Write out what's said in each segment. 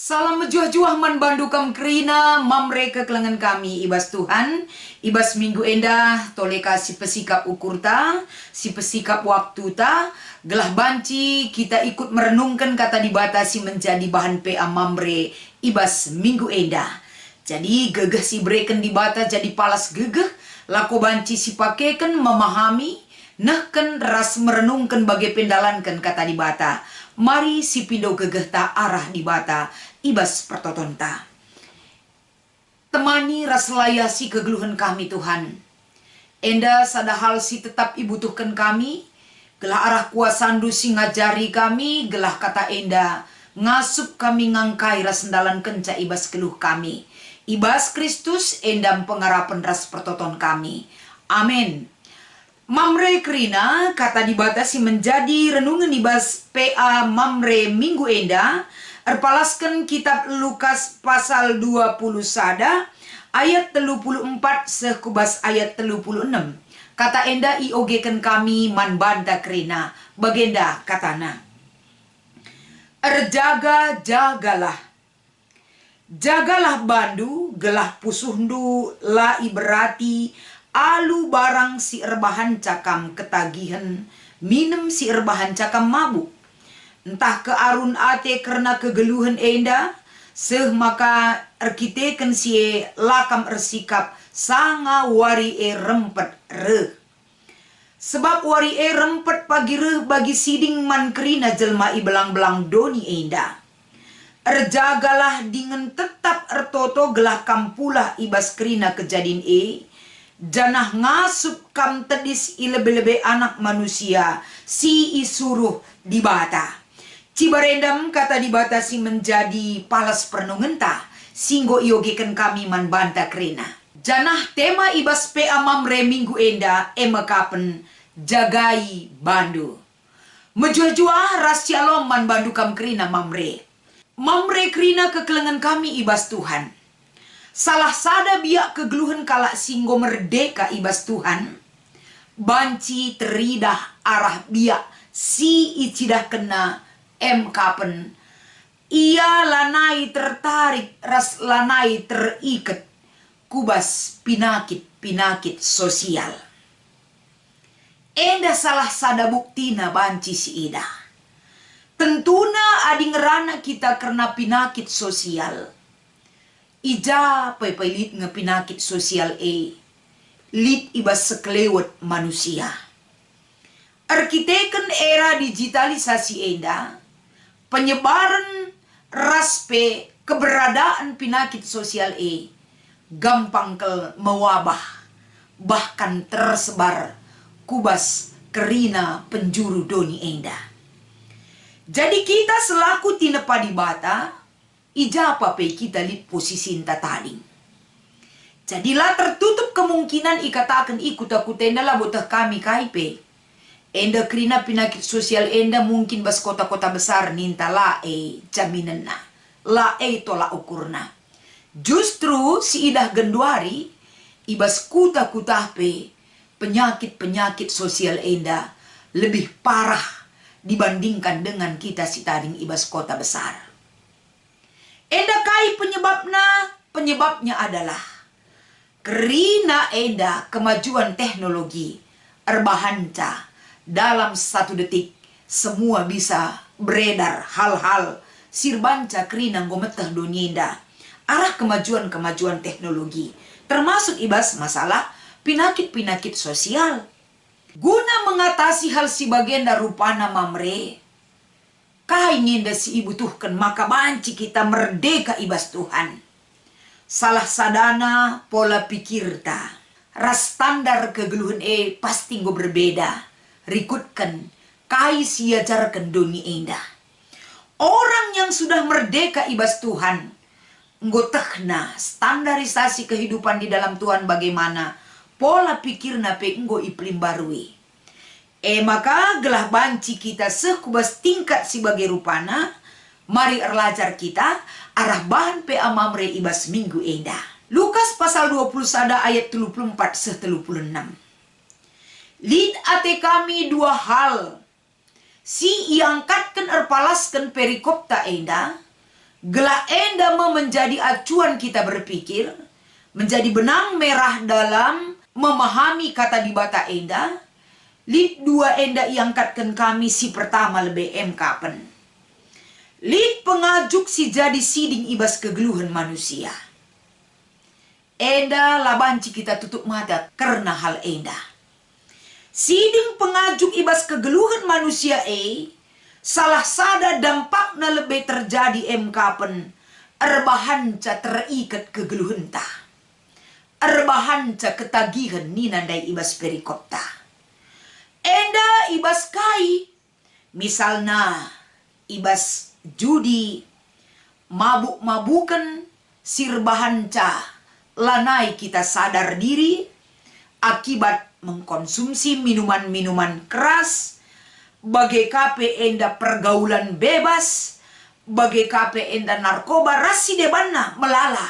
Salam mejuah-juah man bandukam kerina mamre kekelengan kami ibas Tuhan, ibas minggu endah toleka si pesikap ukur ta, si pesikap waktu ta, gelah banci kita ikut merenungkan kata dibatasi menjadi bahan PA mamre ibas minggu endah. Jadi gegeh si breken dibata jadi palas gegeh, lako banci si pakeken memahami, nehken ras merenungkan bagai pendalankan kata dibata. Mari si pindo gegeh ta arah dibata ibas pertoton ta. Temani ras layasi kegeluhan kami Tuhan. Enda sada hal si tetap ibutuhkan kami, gelah arah kuasandu si ngajari kami, gelah kata enda ngasup kami ngangkai ras sendalan kenca ibas keluh kami. Ibas Kristus endam pengarapan ras pertoton kami. Amin. Mamre kerina kata dibatasi menjadi renungan ibas PA Mamre minggu enda. Erpalaskan kitab Lukas pasal 20 sada ayat 34 sekubas ayat 36. Kata enda iogekan kami man banta kerina bagenda katana. Jagalah. Jagalah bandu gelah pusuhndu la iberati alu barang si erbahan cakam ketagihan, minum si erbahan cakam mabuk. Entah ke arun ate karena kegeluhan enda, seh maka erkiteken si lakam ersikap sanga wari rempet reh. Sebab wari rempet pagi reh bagi siding man kerina jelma belang-belang doni enda. Erjagalah dengan tetap ertoto gelah kampulah ibas kerina kejadin janah ngasup kam tedis ilebe-lebe anak manusia si isuruh dibata. Cibarendam kata dibatasi menjadi palas pernungenta singgo iogekan kami man banta kerina. Janah tema ibas PA Mamre minggu enda emekapen jagai bandu. Mejuah-juah ras shalom man bandu kam kerina Mamre. Mamre kerina kekelengan kami ibas Tuhan. Salah sada biak kegeluhan kalak singgo merdeka ibas Tuhan. Banci teridah arah biak si icidah kena kapen. Ia lanai tertarik ras lanai terikat kubas pinakit sosial. Enda salah sada buktina banci si ida. Tentuna adi ngerana kita karena pinakit sosial. Ija pepelit ngepinakit sosial lit ibas sekelewat manusia. Arkiteken era digitalisasi enda, penyebaran raspe keberadaan pinakit sosial gampang ke mewabah, bahkan tersebar kubas kerina penjuru doni enda. Jadi kita selaku tinepa dibata, ija apa pe kita lit posisi inta tading. Jadilah tertutup kemungkinan ikatakan ikut-akutenda lah botah kami kaipe. Enda kerina pinakit sosial enda mungkin bas kota-kota besar ninta la jaminan na. La tolak ukurna. Justru si idah genduari ibas kuta-kuta pe penyakit sosial enda lebih parah dibandingkan dengan kita si taring ibas kota besar. Enda kai penyebabnya adalah kerina enda kemajuan teknologi erbahanca dalam 1 detik semua bisa beredar hal-hal sirbanca kerina ngometah dunia enda arah kemajuan teknologi termasuk ibas masalah pinakit sosial. Guna mengatasi hal si bagenda rupana Mamre, kaingin si ibutuhkan maka banci kita merdeka ibas Tuhan. Salah sadana pola pikir ta, ras standar kegeluhan pasti go berbeda. Rikutkan kai siajarkan doni enda. Orang yang sudah merdeka ibas Tuhan, ngotehna standarisasi kehidupan di dalam Tuhan bagaimana pola pikirna pe nggo iplim barui. Maka gelah banci kita sekubas tingkat sebagai rupana, mari erlajar kita arah bahan PA Mamre ibas minggu enda. Lukas pasal 20 sada ayat 34 se 36. Lid ate kami dua hal. Si iangkatkan erpalaskan perikop ta enda. Gela enda menjadi acuan kita berpikir. Menjadi benang merah dalam memahami kata di bata enda. Lid dua enda iangkatkan kami si pertama lebih kapen. Lid pengajuk si jadi siding ibas kegeluhan manusia. Enda labanci kita tutup mata karena hal enda. Siding pengajuk ibas kegeluhan manusia salah sada dampakna lebih terjadi kapen. Erbahanca terikat kegeluhan ta. Erbahanca ketagihan ni nandai ibas perikop ta. Enda ibas kai. Misalnya ibas judi, mabuk-mabukan, sirbahanca. Lanai kita sadar diri akibat mengkonsumsi minuman-minuman keras, bagai kape enda pergaulan bebas, bagai kape enda narkoba rasi debana melala.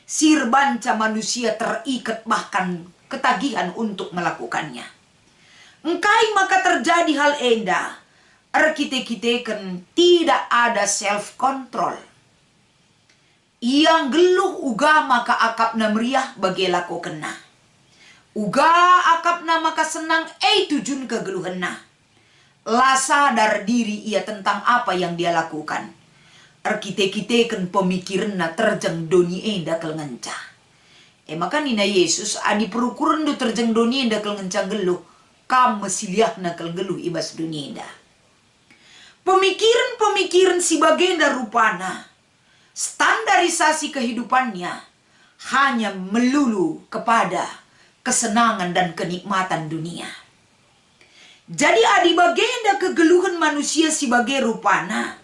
Sirbanca manusia terikat bahkan ketagihan untuk melakukannya. Engkai maka terjadi hal enda, arkite-kiteken tidak ada self control. Yang geluh uga maka akapna meriah bagi laku kena. Uga akapna maka senang tujun kegeluhenna. La sadar diri ia tentang apa yang dia lakukan. Arkite-kiteken pemikiranna terjang doni enda kelngenca. Maka nina Yesus adi perukuran do terjang doni enda kelngenca geluh. Kam mesiliahna kelgeluh ibas dunia enda. Pemikiran-pemikiran si bagenda rupana. Standarisasi kehidupannya hanya melulu kepada kesenangan dan kenikmatan dunia. Jadi adi bagenda kegeluhan manusia sebagai rupana,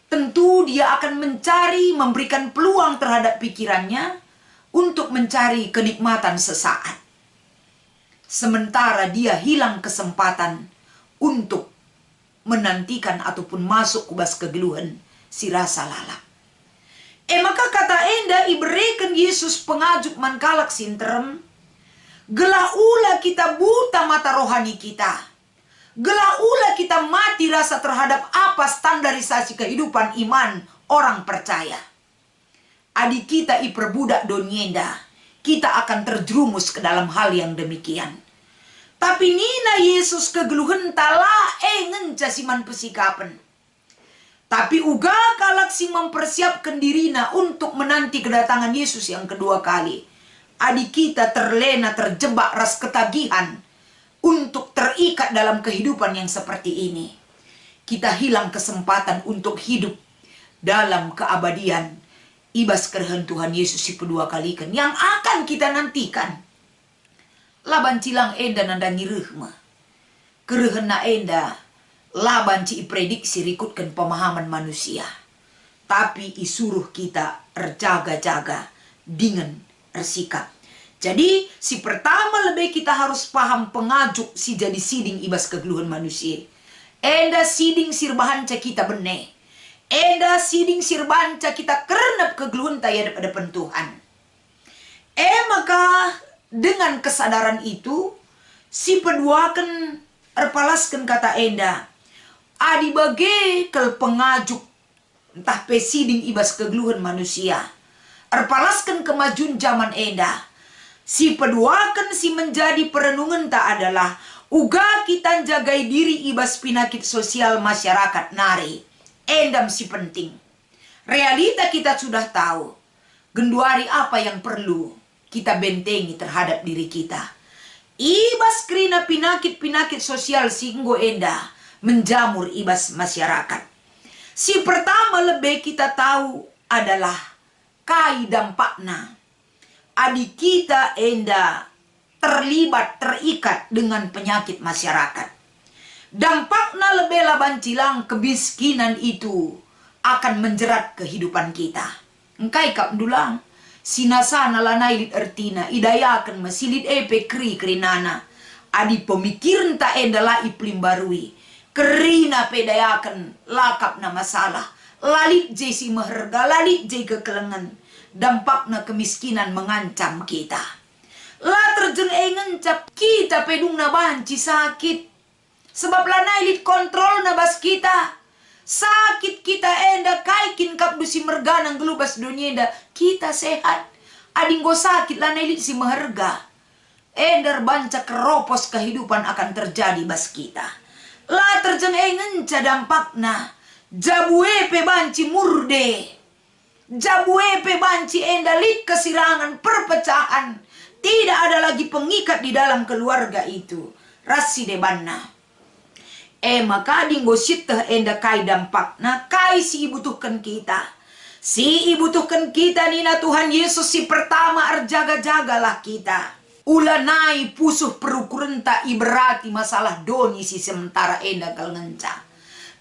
tentu dia akan mencari, memberikan peluang terhadap pikirannya untuk mencari kenikmatan sesaat. Sementara dia hilang kesempatan untuk menantikan ataupun masuk kubas kegeluhan si rasa lalap. Maka kata enda iberikan Yesus pengajuk mankalak sinterem. Gela ula kita buta mata rohani kita. Gela ula kita mati rasa terhadap apa standarisasi kehidupan iman orang percaya. Adik kita iperbudak donienda. Kita akan terjerumus ke dalam hal yang demikian. Tapi nina Yesus kegeluhan tala ngenca siman pesikapen. Tapi uga kalak si mempersiapkan dirina untuk menanti kedatangan Yesus yang kedua kali. Adik kita terlena terjebak ras ketagihan untuk terikat dalam kehidupan yang seperti ini. Kita hilang kesempatan untuk hidup dalam keabadian. Ibas kerehan Tuhan Yesus si kedua kali kan yang akan kita nantikan. Laban cilang enda nanda ngirehma. Kerehan na enda. Laban ci prediksi rikutkan pemahaman manusia. Tapi isuruh kita erjaga-jaga dengan ersikap. Jadi si pertama lebih kita harus paham pengajuk si jadi siding ibas kegeluhan manusia. Enda siding sirbahanca kita bene. Enda siding sirbanca kita kerenap kegeluhan taya daripada pentuhan. Maka dengan kesadaran itu si peduakan erpalaskan kata enda. Adi bage kel pengajuk entah pesiding ibas kegeluhan manusia. Erpalaskan kemajuan zaman enda. Si peduakan si menjadi perenungan tak adalah uga kita jagai diri ibas pinakit sosial masyarakat nari. Endam si penting. Realita kita sudah tahu. Genduari apa yang perlu kita bentengi terhadap diri kita. Ibas krina pinakit-pinakit sosial singgo enda. Menjamur ibas masyarakat. Si pertama lebih kita tahu adalah kai dampakna. Adik kita enda terlibat, terikat dengan penyakit masyarakat. Dampakna lebih laban cilang kemiskinan itu akan menjerat kehidupan kita. Engkai kap dulang sinasana lanai lit ertina idayakan masilit kri krinana. Adi pemikiran ta enda lai pelimbarui. Kerina pedayakan lakap na masalah. Lalit jay si meherga, lalit jay kekelengan. Dampakna kemiskinan mengancam kita. La terjeng ngencap kita pedung na banci sakit. Sebab lanai lit kontrol na bas kita. Sakit kita enda kaikin kap dusi merganang gelubas dunia enda. Kita sehat. Ading go sakit lanai lit si maharga. Ender banca keropos kehidupan akan terjadi bas kita. La terjeng ngenca dampakna. Jabuepe banci murde. Jabuepe banci endalit kesirangan perpecahan. Tidak ada lagi pengikat di dalam keluarga itu. Rasi debanna. Maka dinggo sitah enda kai dampakna. Kai si butuhkan kita. Si butuhkan kita nina Tuhan Yesus si pertama arjaga-jagalah kita. Ulanai pusuh perukurenta iberati masalah doni si sementara enda kal ngenca.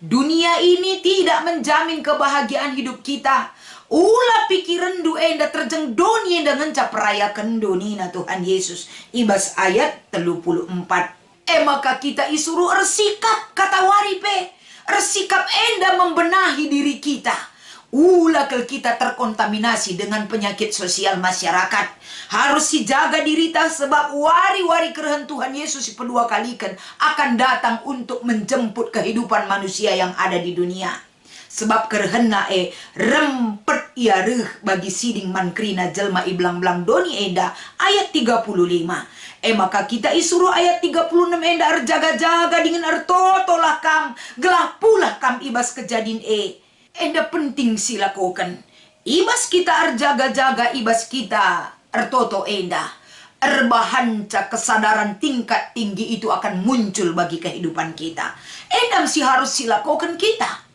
Dunia ini tidak menjamin kebahagiaan hidup kita. Ula pikiran du enda terjeng doni enda ngenca perayakan doni na Tuhan Yesus. Ibas ayat 34. Maka kita isuruh ersikap kata waripe. Ersikap enda membenahi diri kita. Ula kel kita terkontaminasi dengan penyakit sosial masyarakat. Harus sijaga dirita sebab wari-wari kerehan Tuhan Yesus kedua kalikan akan datang untuk menjemput kehidupan manusia yang ada di dunia. Sebab kerehenna rempet ia reh bagi siding mankrina jelma iblang-blang doni enda ayat 35. Maka kita isuruh ayat 36 enda erjaga-jaga dengan ertotolah kam gelah pula kam ibas kejadian enda penting silakukan. Ibas kita erjaga-jaga, ibas kita ertoto enda. Erbahanca kesadaran tingkat tinggi itu akan muncul bagi kehidupan kita. Endam si harus silakukan kita.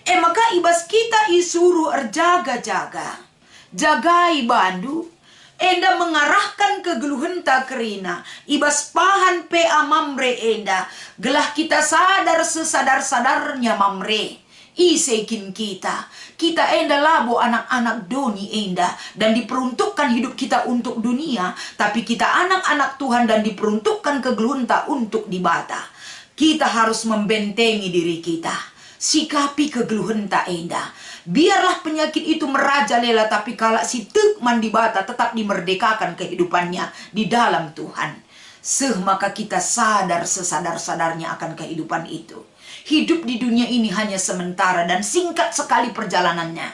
Maka ibas kita isuruh erjaga-jaga. Jagai bandu. Enda mengarahkan kegeluhenta kerina. Ibas pahan pe amamre enda. Gelah kita sadar sesadar-sadarnya mamre. Isekin kita enda labo anak-anak doni enda dan diperuntukkan hidup kita untuk dunia, tapi kita anak-anak Tuhan dan diperuntukkan kegeluhenta untuk dibata. Kita harus membentengi diri kita, sikapi kegeluhenta enda. Biarlah penyakit itu merajalela, tapi kalau si tekman dibata tetap dimerdekakan kehidupannya di dalam Tuhan. Maka kita sadar sesadar-sadarnya akan kehidupan itu. Hidup di dunia ini hanya sementara dan singkat sekali perjalanannya.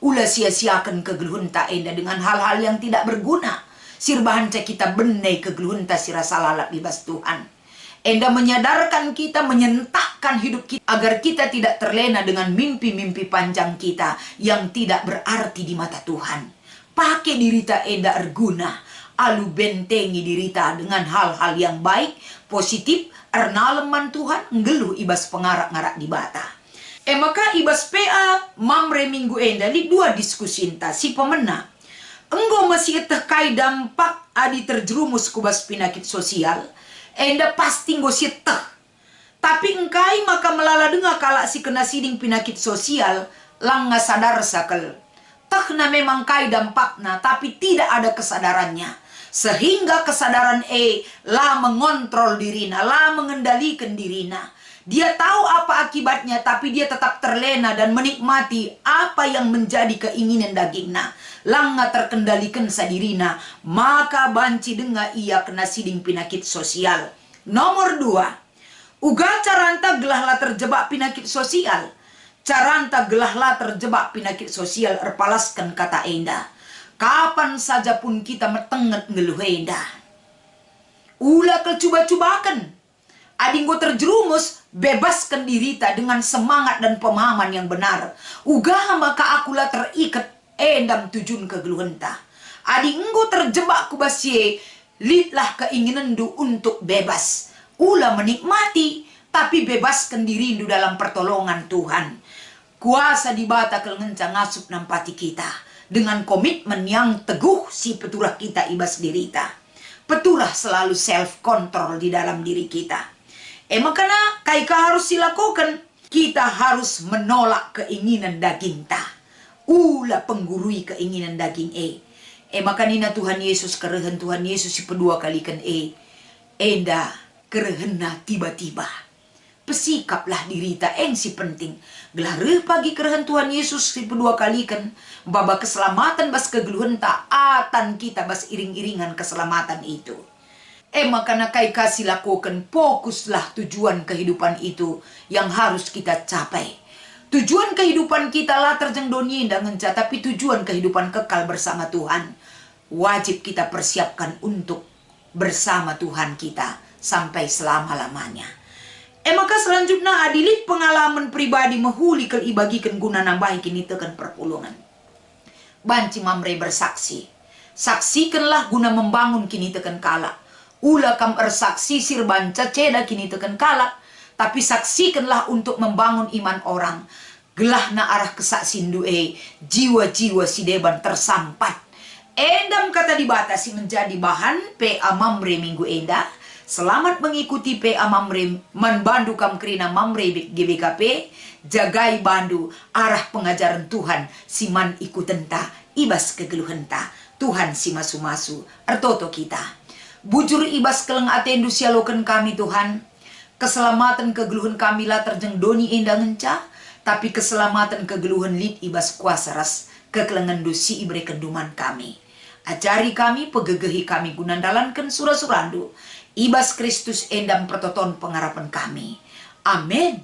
Ulah sia-siakan kegeluhenta enda dengan hal-hal yang tidak berguna. Sirbahanca kita benai kegeluhenta sirasa lalap bebas Tuhan. Enda menyadarkan kita, menyentakkan hidup kita agar kita tidak terlena dengan mimpi-mimpi panjang kita yang tidak berarti di mata Tuhan. Pakai dirita enda erguna. Alu bentengi dirita dengan hal-hal yang baik, positif, ernaleman Tuhan, ngeluh ibas pengarak-ngarak di bata. Maka ibas PA mamre minggu enda di dua diskusi inta si pemena. Enggo masih kai dampak adi terjerumus kubas penyakit sosial. Enda pasti nggo sieteh. Tapi engkai maka melala dengar kalak si kena siding penyakit sosial lang sadar sakel. Tehna memang kai dampakna tapi tidak ada kesadarannya. Sehingga kesadaran lah mengontrol dirina, lah mengendalikan dirina. Dia tahu apa akibatnya, tapi dia tetap terlena dan menikmati apa yang menjadi keinginan dagingna. Langa terkendalikan sadirina, maka banci denga ia kena siding penyakit sosial. Nomor 2, uga caranta gelahlah terjebak penyakit sosial. Caranta gelahlah terjebak penyakit sosial erpalaskan kata enda. Kapan saja pun kita metenget ngeluh enda. Ulah kecuba-cubakan. Adinggo terjerumus, bebaskan dirita dengan semangat dan pemahaman yang benar. Uga maka akulah terikat endam tujun kegeluhenta. Adinggo terjebak kubasye, litlah keinginan du untuk bebas. Ulah menikmati, tapi bebaskan diri dalam pertolongan Tuhan. Kuasa dibata kelengencang ngasup nampati kita. Dengan komitmen yang teguh si petulah kita ibas dirita. Petulah selalu self-control di dalam diri kita. Makanya kaika harus dilakukan. Kita harus menolak keinginan daging ta. Ulah penggurui keinginan daging makanya Tuhan Yesus kerehan Tuhan Yesus si kedua kalikan enda kerehena tiba-tiba. Pesikaplah dirita si penting. Gelar pagi kerehan Tuhan Yesus si kedua kalikan. Baba keselamatan bas kegeluhan taatan kita bas iring-iringan keselamatan itu. Makana kai kasih lakukan, fokuslah tujuan kehidupan itu yang harus kita capai. Tujuan kehidupan kita lah terjeng dunia dan ngenca, tapi tujuan kehidupan kekal bersama Tuhan wajib kita persiapkan untuk bersama Tuhan kita sampai selama-lamanya. Maka selanjutnya adilit pengalaman pribadi mahuli kel ibagikan guna nambahi kini tekan perpulungan. Banci mamre bersaksi. Saksikanlah guna membangun kini tekan kala. Ula kam ersaksi sir banca ceda kini tekan kala. Tapi saksikanlah untuk membangun iman orang. Gelah na arah kesaksin due. Jiwa-jiwa si deban tersampat. Endam kata dibatasi menjadi bahan PA mamre minggu enda. Selamat mengikuti PA Mamre manbandu kam kerina Mamre GBKP jagai bandu arah pengajaran Tuhan siman ikutenta ibas kegeluhenta Tuhan si masu-masu ertoto kita bujur ibas keleng atendu sialoken kami Tuhan keselamatan kegeluhan kami lah terjeng doni endah ngenca tapi keselamatan kegeluhan lid ibas kuasa ras kekelengan dosi ibre kenduman kami ajari kami pegegehi kami gunandalankan surah-surandu ibas Kristus endam pertoton pengharapan kami. Amin.